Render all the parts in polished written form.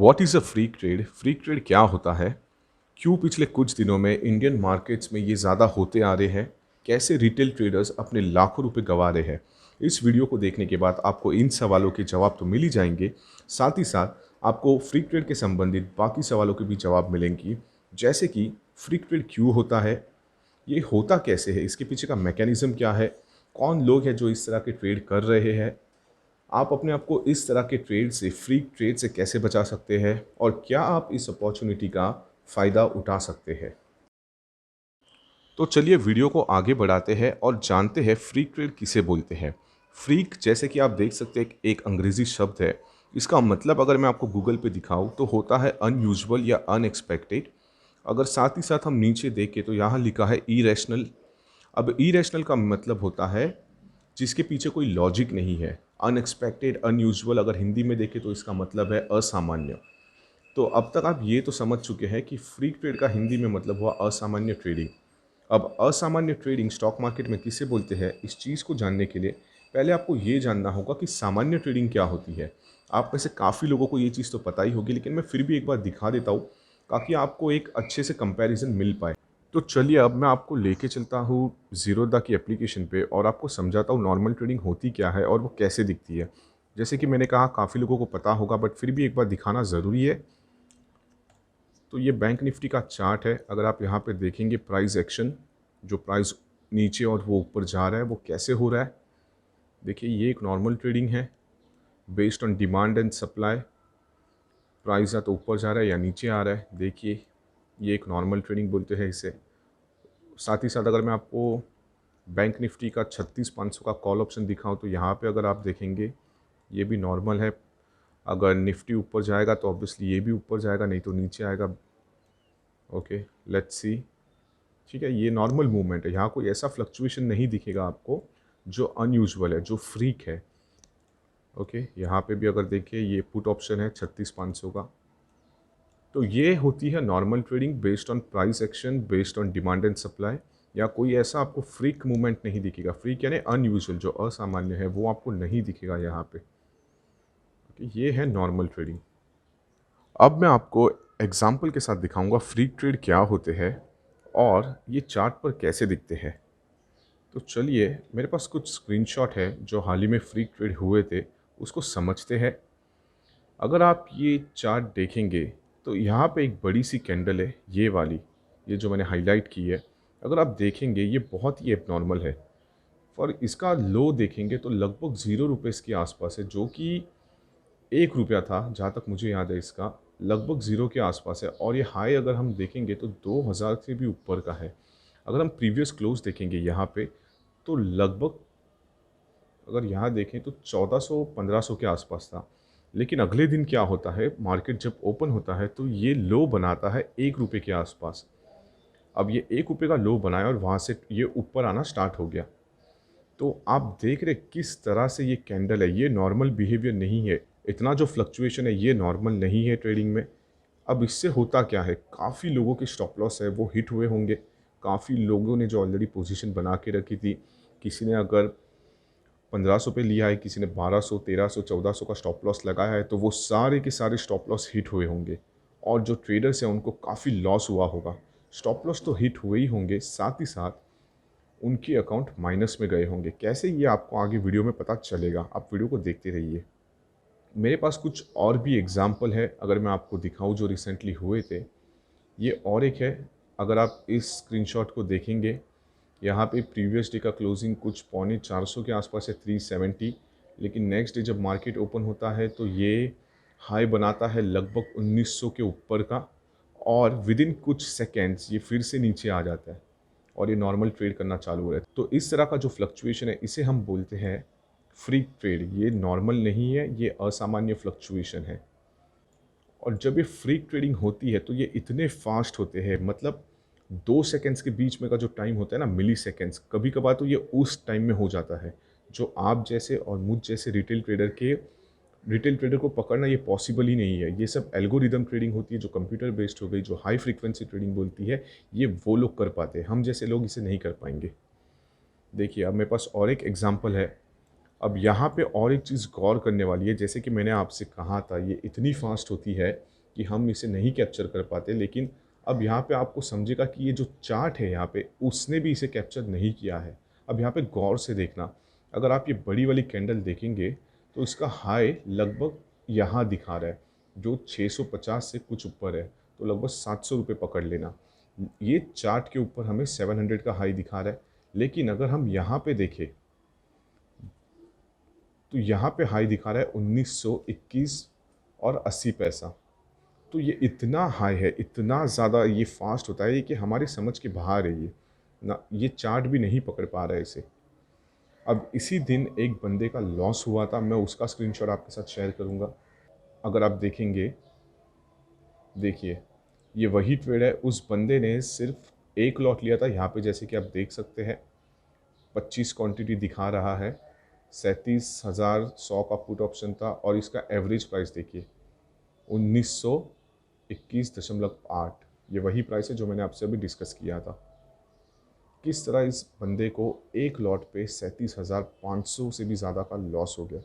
What is a free trade? Free trade क्या होता है? क्यों पिछले कुछ दिनों में इंडियन मार्केट्स में ये ज़्यादा होते आ रहे हैं? कैसे रिटेल ट्रेडर्स अपने लाखों रुपए गंवा रहे हैं? इस वीडियो को देखने के बाद आपको इन सवालों के जवाब तो मिल ही जाएंगे, साथ ही साथ आपको फ्री ट्रेड के संबंधित बाकी सवालों के भी जवाब मिलेंगी। जैसे कि फ्री ट्रेड क्यों होता है, ये होता कैसे है, इसके पीछे का मैकेनिज्म क्या है, कौन लोग हैं जो इस तरह के ट्रेड कर रहे हैं, आप अपने आप को इस तरह के ट्रेड से, फ्री ट्रेड से कैसे बचा सकते हैं और क्या आप इस अपॉर्चुनिटी का फ़ायदा उठा सकते हैं। तो चलिए वीडियो को आगे बढ़ाते हैं और जानते हैं फ्री ट्रेड किसे बोलते हैं। फ्रीक, जैसे कि आप देख सकते हैं, एक अंग्रेज़ी शब्द है। इसका मतलब अगर मैं आपको गूगल पे दिखाऊं तो होता है अनयूजुअल या अनएक्सपेक्टेड। अगर साथ ही साथ हम नीचे देखें तो यहाँ लिखा है इरेशनल। अब इरेशनल का मतलब होता है जिसके पीछे कोई लॉजिक नहीं है। अनएक्सपेक्टेड, अनयूजुअल अगर हिंदी में देखें तो इसका मतलब है असामान्य। तो अब तक आप ये तो समझ चुके हैं कि फ्री ट्रेड का हिंदी में मतलब हुआ असामान्य ट्रेडिंग। अब असामान्य ट्रेडिंग स्टॉक मार्केट में किसे बोलते हैं, इस चीज़ को जानने के लिए पहले आपको ये जानना होगा कि सामान्य ट्रेडिंग क्या होती है। आप में से काफ़ी लोगों को ये चीज़ तो पता ही होगी, लेकिन मैं फिर भी एक बार दिखा देता हूँ ताकि आपको एक अच्छे से कंपैरिजन मिल पाए। तो चलिए अब मैं आपको लेके चलता हूँ ज़ीरोधा की एप्लीकेशन पे और आपको समझाता हूँ नॉर्मल ट्रेडिंग होती क्या है और वो कैसे दिखती है। जैसे कि मैंने कहा काफ़ी लोगों को पता होगा, बट फिर भी एक बार दिखाना ज़रूरी है। तो ये बैंक निफ्टी का चार्ट है। अगर आप यहाँ पे देखेंगे प्राइस एक्शन, जो प्राइस नीचे और वो ऊपर जा रहा है वो कैसे हो रहा है। देखिए ये एक नॉर्मल ट्रेडिंग है based on demand and supply. Price या तो ऊपर जा रहा है या नीचे आ रहा है। देखिए ये एक नॉर्मल ट्रेडिंग बोलते हैं इसे। साथ ही साथ अगर मैं आपको बैंक निफ्टी का 36,500 का कॉल ऑप्शन दिखाऊं तो यहाँ पे अगर आप देखेंगे ये भी नॉर्मल है। अगर निफ्टी ऊपर जाएगा तो ऑब्वियसली ये भी ऊपर जाएगा, नहीं तो नीचे आएगा। Okay, let's see. ठीक है, ये नॉर्मल मूवमेंट है, यहाँ कोई ऐसा फ्लक्चुएशन नहीं दिखेगा आपको जो अनयूजुअल है, जो फ्रीक है। ओके, यहाँ पे भी अगर देखिए ये पुट ऑप्शन है 36,500 का। तो ये होती है normal trading based on price action, based on demand and supply. या कोई ऐसा आपको फ्रीक मूवमेंट नहीं दिखेगा। फ्रीक यानी अनयूजुअल, जो असामान्य है, वो आपको नहीं दिखेगा यहाँ पे। ओके, ये है नॉर्मल ट्रेडिंग। अब मैं आपको एग्जाम्पल के साथ दिखाऊंगा फ्री ट्रेड क्या होते हैं और ये चार्ट पर कैसे दिखते हैं। तो चलिए, मेरे पास कुछ स्क्रीनशॉट है जो हाल ही में फ्री ट्रेड हुए थे, उसको समझते हैं। अगर आप ये चार्ट देखेंगे तो यहाँ पे एक बड़ी सी कैंडल है, ये वाली, ये जो मैंने हाईलाइट की है। अगर आप देखेंगे ये बहुत ही एबनॉर्मल है। और इसका लो देखेंगे तो लगभग 0 रुपीज़ के आसपास है, जो कि 1 रुपया था जहाँ तक मुझे याद है। इसका लगभग 0 के आसपास है। और ये हाई अगर हम देखेंगे तो 2000 से भी ऊपर का है। अगर हम प्रीवियस क्लोज देखेंगे यहाँ पे तो लगभग, अगर यहाँ देखें तो 1400-1500 के आसपास था। लेकिन अगले दिन क्या होता है, मार्केट जब ओपन होता है तो ये लो बनाता है 1 रुपये के आसपास। अब ये 1 रुपये का लो बनाया और वहाँ से ये ऊपर आना स्टार्ट हो गया। तो आप देख रहे किस तरह से ये कैंडल है, ये नॉर्मल बिहेवियर नहीं है। इतना जो फ्लक्चुएशन है ये नॉर्मल नहीं है ट्रेडिंग में। अब इससे होता क्या है, काफ़ी लोगों के स्टॉप लॉस है वो हिट हुए होंगे। काफ़ी लोगों ने जो ऑलरेडी पोजीशन बना के रखी थी, किसी ने अगर 1500 पे लिया है, किसी ने 1200, 1300, 1400 का स्टॉप लॉस लगाया है, तो वो सारे के सारे स्टॉप लॉस हिट हुए होंगे। और जो ट्रेडर्स हैं उनको काफ़ी लॉस हुआ होगा। स्टॉप लॉस तो हिट हुए ही होंगे, साथ ही साथ उनके अकाउंट माइनस में गए होंगे। कैसे, ये आपको आगे वीडियो में पता चलेगा, आप वीडियो को देखते रहिए। मेरे पास कुछ और भी एग्जाम्पल है अगर मैं आपको दिखाऊं जो रिसेंटली हुए थे। ये और एक है, अगर आप इस स्क्रीनशॉट को देखेंगे, यहाँ पे प्रीवियस डे का क्लोजिंग कुछ 350 के आसपास है, 370। लेकिन नेक्स्ट डे जब मार्केट ओपन होता है तो ये हाई बनाता है लगभग 1900 के ऊपर का, और विद इन कुछ सेकेंड्स ये फिर से नीचे आ जाता है और ये नॉर्मल ट्रेड करना चालू हो रहा है। तो इस तरह का जो फ्लक्चुएशन है इसे हम बोलते हैं फ्री ट्रेड। ये नॉर्मल नहीं है, ये असामान्य फ्लक्चुएशन है। और जब ये फ्री ट्रेडिंग होती है तो ये इतने फास्ट होते हैं, मतलब 2 सेकेंड्स के बीच में का जो टाइम होता है ना, मिली सेकेंड्स, कभी कभार तो ये उस टाइम में हो जाता है जो आप जैसे और मुझ जैसे रिटेल ट्रेडर को पकड़ना ये पॉसिबल ही नहीं है। ये सब एल्गोरिदम ट्रेडिंग होती है जो कंप्यूटर बेस्ड हो गई, जो हाई फ्रीक्वेंसी ट्रेडिंग बोलती है, ये वो लोग कर पाते हैं, हम जैसे लोग इसे नहीं कर पाएंगे। देखिए अब मेरे पास और एक एग्जांपल है। अब यहाँ पे और एक चीज़ गौर करने वाली है, जैसे कि मैंने आपसे कहा था ये इतनी फास्ट होती है कि हम इसे नहीं कैप्चर कर पाते, लेकिन अब यहाँ पे आपको समझेगा कि ये जो चार्ट है यहाँ पे उसने भी इसे कैप्चर नहीं किया है। अब यहाँ पे गौर से देखना, अगर आप ये बड़ी वाली कैंडल देखेंगे तो इसका हाई लगभग यहाँ दिखा रहा है, जो 650 से कुछ ऊपर है, तो लगभग 700 रुपये पकड़ लेना। ये चार्ट के ऊपर हमें 700 का हाई दिखा रहा है, लेकिन अगर हम यहाँ पे देखें तो यहाँ पे हाई दिखा रहा है 1921 और 80 पैसा। तो ये इतना हाई है, इतना ज़्यादा ये फास्ट होता है कि हमारी समझ के बाहर है ये ना, ये चार्ट भी नहीं पकड़ पा रहा है इसे। अब इसी दिन एक बंदे का लॉस हुआ था, मैं उसका स्क्रीनशॉट आपके साथ शेयर करूँगा। अगर आप देखेंगे, देखिए ये वही ट्रेड है, उस बंदे ने सिर्फ एक लॉट लिया था यहाँ पे, जैसे कि आप देख सकते हैं 25 क्वांटिटी दिखा रहा है, 37,100 का पुट ऑप्शन था और इसका एवरेज प्राइस देखिए 1921.8। ये वही प्राइस है जो मैंने आपसे अभी डिस्कस किया था। किस तरह इस बंदे को एक लॉट पे 37,500 से भी ज़्यादा का लॉस हो गया।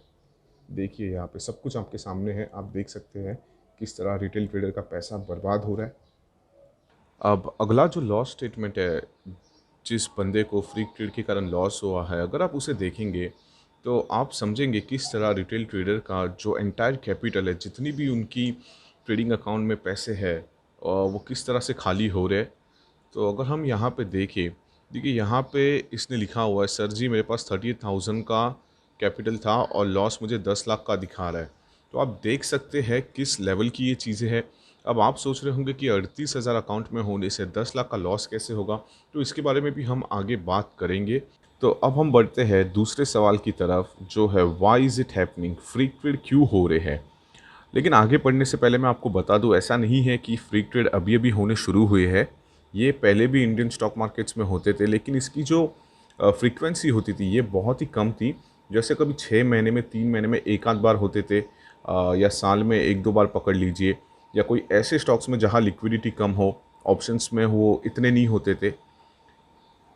देखिए यहाँ पे सब कुछ आपके सामने है, आप देख सकते हैं किस तरह रिटेल ट्रेडर का पैसा बर्बाद हो रहा है। अब अगला जो लॉस स्टेटमेंट है, जिस बंदे को फ्री ट्रेड के कारण लॉस हुआ है, अगर आप उसे देखेंगे तो आप समझेंगे किस तरह रिटेल ट्रेडर का जो एंटायर कैपिटल है, जितनी भी उनकी ट्रेडिंग अकाउंट में पैसे है वो किस तरह से खाली हो रहे हैं। तो अगर हम यहाँ पे देखें, देखिए यहाँ पे इसने लिखा हुआ है, सर जी मेरे पास 38,000 का कैपिटल था और लॉस मुझे 10 लाख का दिखा रहा है। तो आप देख सकते हैं किस लेवल की ये चीज़ें हैं। अब आप सोच रहे होंगे कि 38,000 अकाउंट में होने से 10 लाख का लॉस कैसे होगा, तो इसके बारे में भी हम आगे बात करेंगे। तो अब हम बढ़ते हैं दूसरे सवाल की तरफ, जो है why is it happening, free trade क्यों हो रहे हैं। लेकिन आगे बढ़ने से पहले मैं आपको बता दूं, ऐसा नहीं है कि फ्री ट्रेड अभी अभी होने शुरू हुए हैं। ये पहले भी इंडियन स्टॉक मार्केट्स में होते थे, लेकिन इसकी जो फ्रीक्वेंसी होती थी ये बहुत ही कम थी। जैसे कभी 6 महीने में, 3 महीने में एक आध बार होते थे, या साल में 1-2 बार पकड़ लीजिए, या कोई ऐसे स्टॉक्स में जहां लिक्विडिटी कम हो, ऑप्शंस में वो इतने नहीं होते थे।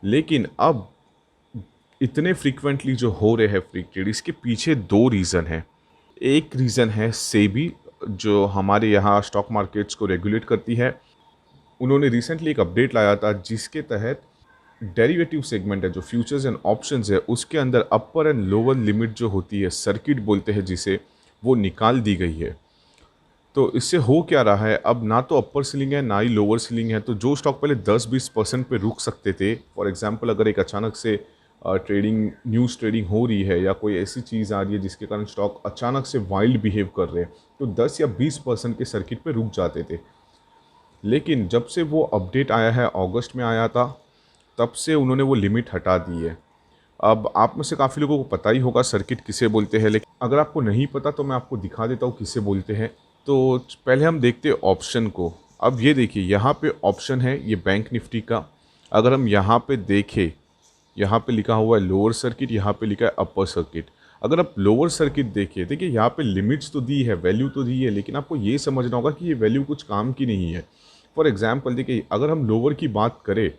लेकिन अब इतने फ्रीक्वेंटली जो हो रहे हैं फ्री ट्रेड, इसके पीछे दो रीज़न है। एक रीज़न है सेबी, जो हमारे यहाँ स्टॉक मार्केट्स को रेगुलेट करती है। उन्होंने रिसेंटली एक अपडेट लाया था जिसके तहत डेरिवेटिव सेगमेंट है, जो फ्यूचर्स एंड ऑप्शंस है, उसके अंदर अपर एंड लोअर लिमिट जो होती है, सर्किट बोलते हैं जिसे, वो निकाल दी गई है। तो इससे हो क्या रहा है, अब ना तो अपर सीलिंग है ना ही लोअर सीलिंग है। तो जो स्टॉक पहले 10-20% पे रुक सकते थे, फॉर एग्जांपल अगर एक अचानक से न्यूज़ ट्रेडिंग हो रही है या कोई ऐसी चीज़ आ रही है जिसके कारण स्टॉक अचानक से वाइल्ड बिहेव कर रहे हैं, तो 10 या 20% के सर्किट पे रुक जाते थे। लेकिन जब से वो अपडेट आया है, अगस्त में आया था, तब से उन्होंने वो लिमिट हटा दी है। अब आप में से काफ़ी लोगों को पता ही होगा सर्किट किसे बोलते हैं, लेकिन अगर आपको नहीं पता तो मैं आपको दिखा देता हूँ किसे बोलते हैं। तो पहले हम देखते हैं ऑप्शन को। अब ये देखिए यहाँ पे ऑप्शन है, ये बैंक निफ्टी का। अगर हम यहाँ पे देखें, यहाँ पे लिखा हुआ है लोअर सर्किट, यहाँ पे लिखा है अपर सर्किट। अगर आप लोअर सर्किट देखिए, देखिए यहाँ पे लिमिट्स तो दी है, वैल्यू तो दी है, लेकिन आपको ये समझना होगा कि ये वैल्यू कुछ काम की नहीं है। फॉर एग्जाम्पल देखिए, अगर हम लोअर की बात करें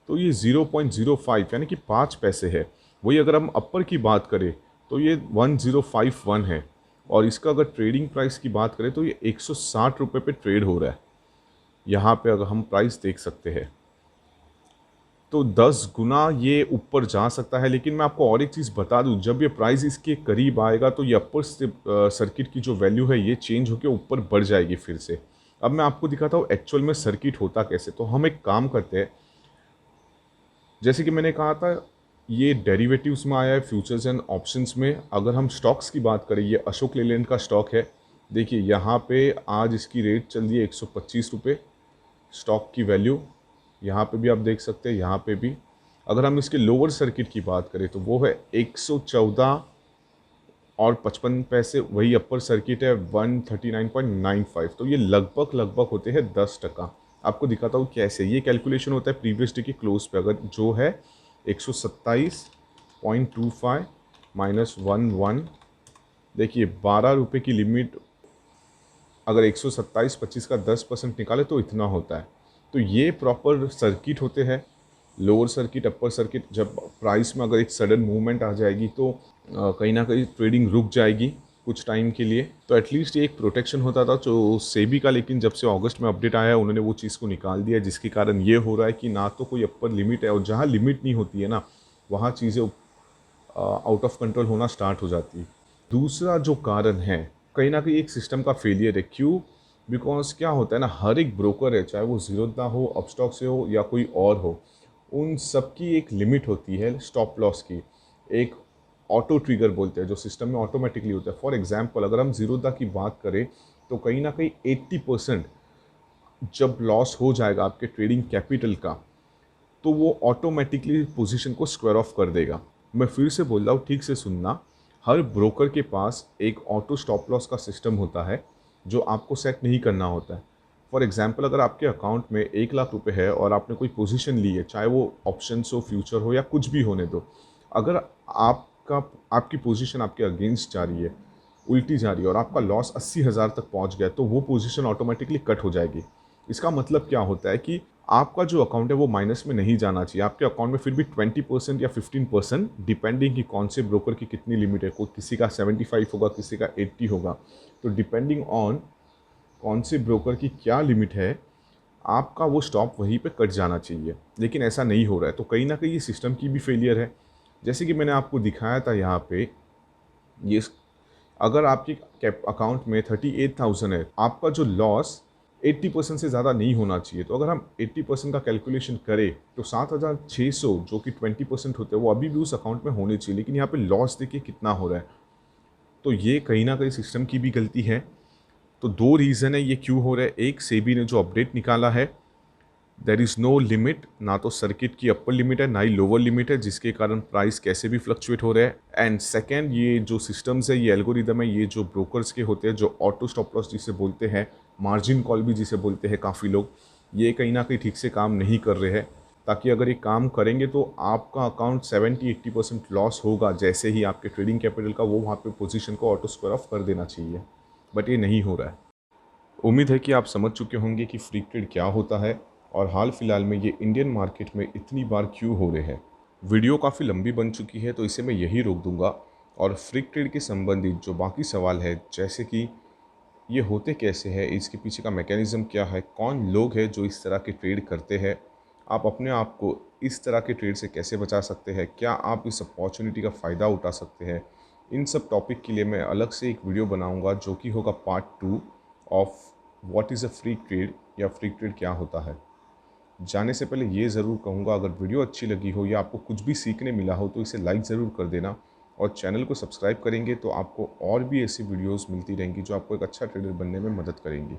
तो ये 0.05 यानी कि 5 पैसे है। वही अगर हम अपर की बात करें तो ये 1051 है, और इसका अगर ट्रेडिंग प्राइस की बात करें तो ये 160 रुपये पे ट्रेड हो रहा है। यहाँ पे अगर हम प्राइस देख सकते हैं तो 10 गुना ये ऊपर जा सकता है। लेकिन मैं आपको और एक चीज़ बता दूं, जब ये प्राइस इसके करीब आएगा तो ये अपर सर्किट की जो वैल्यू है ये चेंज होकर ऊपर बढ़ जाएगी फिर से। अब मैं आपको दिखाता हूँ एक्चुअल में सर्किट होता कैसे। तो हम एक काम करते हैं, जैसे कि मैंने कहा था ये डेरिवेटिव्स में आया है, फ्यूचर्स एंड ऑप्शंस में। अगर हम स्टॉक्स की बात करें, ये अशोक लेलैंड का स्टॉक है। देखिए यहाँ पे आज इसकी रेट चल रही है 125 रुपये स्टॉक की वैल्यू। यहाँ पे भी आप देख सकते हैं, यहाँ पे भी। अगर हम इसके लोअर सर्किट की बात करें तो वो है 114 और 55 पैसे। वही अपर सर्किट है 139.95। तो ये लगभग होते हैं 10%। आपको दिखाता हूँ कैसे ये कैलकुलेशन होता है प्रीवियस डे की क्लोज पे। अगर जो है 127.25 माइनस 11, देखिए 12 रुपये की लिमिट, अगर 127.25 का 10% निकाले तो इतना होता है। तो ये प्रॉपर सर्किट होते हैं। लोअर सर्किट, अपर सर्किट, जब प्राइस में अगर एक सडन मूवमेंट आ जाएगी तो कहीं ना कहीं ट्रेडिंग रुक जाएगी कुछ टाइम के लिए। तो एटलीस्ट ये एक प्रोटेक्शन होता था जो सेबी का, लेकिन जब से अगस्त में अपडेट आया है उन्होंने वो चीज़ को निकाल दिया, जिसके कारण ये हो रहा है कि ना तो कोई अपर लिमिट है, और जहाँ लिमिट नहीं होती है ना वहाँ चीज़ें आउट ऑफ कंट्रोल होना स्टार्ट हो जाती है। दूसरा जो कारण है कहीं ना कहीं एक सिस्टम का फेलियर है। क्यों? बिकॉज क्या होता है ना, हर एक ब्रोकर है, चाहे वो ज़ीरोधा हो, अपस्टॉक से हो या कोई और हो, उन सबकी एक लिमिट होती है स्टॉप लॉस की। एक ऑटो ट्रिगर बोलते हैं जो सिस्टम में ऑटोमेटिकली होता है। फॉर एग्जांपल अगर हम ज़ीरोधा की बात करें तो कहीं ना कहीं 80% जब लॉस हो जाएगा आपके ट्रेडिंग कैपिटल का, तो वो ऑटोमेटिकली पोजीशन को स्क्वायर ऑफ कर देगा। मैं फिर से बोल रहा हूँ, ठीक से सुनना। हर ब्रोकर के पास एक ऑटो स्टॉप लॉस का सिस्टम होता है जो आपको सेट नहीं करना होता है। फॉर एग्जांपल अगर आपके अकाउंट में 1 लाख रुपए है और आपने कोई पोजीशन ली है, चाहे वो ऑप्शंस हो, फ्यूचर हो या कुछ भी होने दो, अगर आपकी पोजीशन आपके अगेंस्ट जा रही है, उल्टी जा रही है, और आपका लॉस 80,000 तक पहुंच गया, तो वो पोजीशन ऑटोमेटिकली कट हो जाएगी। इसका मतलब क्या होता है कि आपका जो अकाउंट है वो माइनस में नहीं जाना चाहिए। आपके अकाउंट में फिर भी 20% या 15%, डिपेंडिंग कि कौन से ब्रोकर की कितनी लिमिट है, कोई किसी का 75 होगा, किसी का 80 होगा, तो डिपेंडिंग ऑन कौन से ब्रोकर की क्या लिमिट है, आपका वो स्टॉप वहीं पे कट जाना चाहिए। लेकिन ऐसा नहीं हो रहा है, तो कहीं ना कहीं ये सिस्टम की भी फेलियर है। जैसे कि मैंने आपको दिखाया था यहाँ पे, ये अगर आपके अकाउंट में 38,000 है, आपका जो लॉस 80% से ज़्यादा नहीं होना चाहिए। तो अगर हम 80% का कैलकुलेशन करें तो 7,600 जो कि 20% होते हैं वो अभी भी उस अकाउंट में होने चाहिए, लेकिन यहाँ पे लॉस देखिए कितना हो रहा है। तो ये कहीं ना कहीं सिस्टम की भी गलती है। तो दो रीज़न है ये क्यों हो रहा है। एक, सेबी ने जो अपडेट निकाला है, देर इज़ नो लिमिट, ना तो सर्किट की अपर लिमिट है ना ही लोअर लिमिट है, जिसके कारण प्राइस कैसे भी फ्लक्चुएट हो रहा है। एंड सेकेंड, ये जो सिस्टम्स है, ये एल्गोरिदम है, ये जो ब्रोकर्स के होते हैं, जो ऑटो स्टॉप लॉस जिसे बोलते हैं, मार्जिन कॉल भी जिसे बोलते हैं काफ़ी लोग, ये कहीं ना कहीं ठीक से काम नहीं कर रहे हैं। ताकि अगर ये काम करेंगे तो आपका अकाउंट 70-80% लॉस होगा जैसे ही आपके ट्रेडिंग कैपिटल का, वो वहाँ पे पोजीशन को ऑटो स्क्वायर ऑफ कर देना चाहिए, बट ये नहीं हो रहा है। उम्मीद है कि आप समझ चुके होंगे कि फ्री ट्रेड क्या होता है और हाल फिलहाल में ये इंडियन मार्केट में इतनी बार क्यों हो रहे हैं। वीडियो काफ़ी लंबी बन चुकी है तो इसे मैं यही रोक दूंगा, और फ्री ट्रेड के संबंधित जो बाकी सवाल है, जैसे कि ये होते कैसे हैं, इसके पीछे का मैकेनिज़्म क्या है, कौन लोग हैं जो इस तरह के ट्रेड करते हैं, आप अपने आप को इस तरह के ट्रेड से कैसे बचा सकते हैं, क्या आप इस अपॉर्चुनिटी का फ़ायदा उठा सकते हैं, इन सब टॉपिक के लिए मैं अलग से एक वीडियो बनाऊंगा जो कि होगा part 2 of what is a free trade, या फ्री ट्रेड क्या होता है। जाने से पहले ये ज़रूर कहूँगा, अगर वीडियो अच्छी लगी हो या आपको कुछ भी सीखने मिला हो तो इसे लाइक ज़रूर कर देना, और चैनल को सब्सक्राइब करेंगे तो आपको और भी ऐसी वीडियोस मिलती रहेंगी जो आपको एक अच्छा ट्रेडर बनने में मदद करेंगी।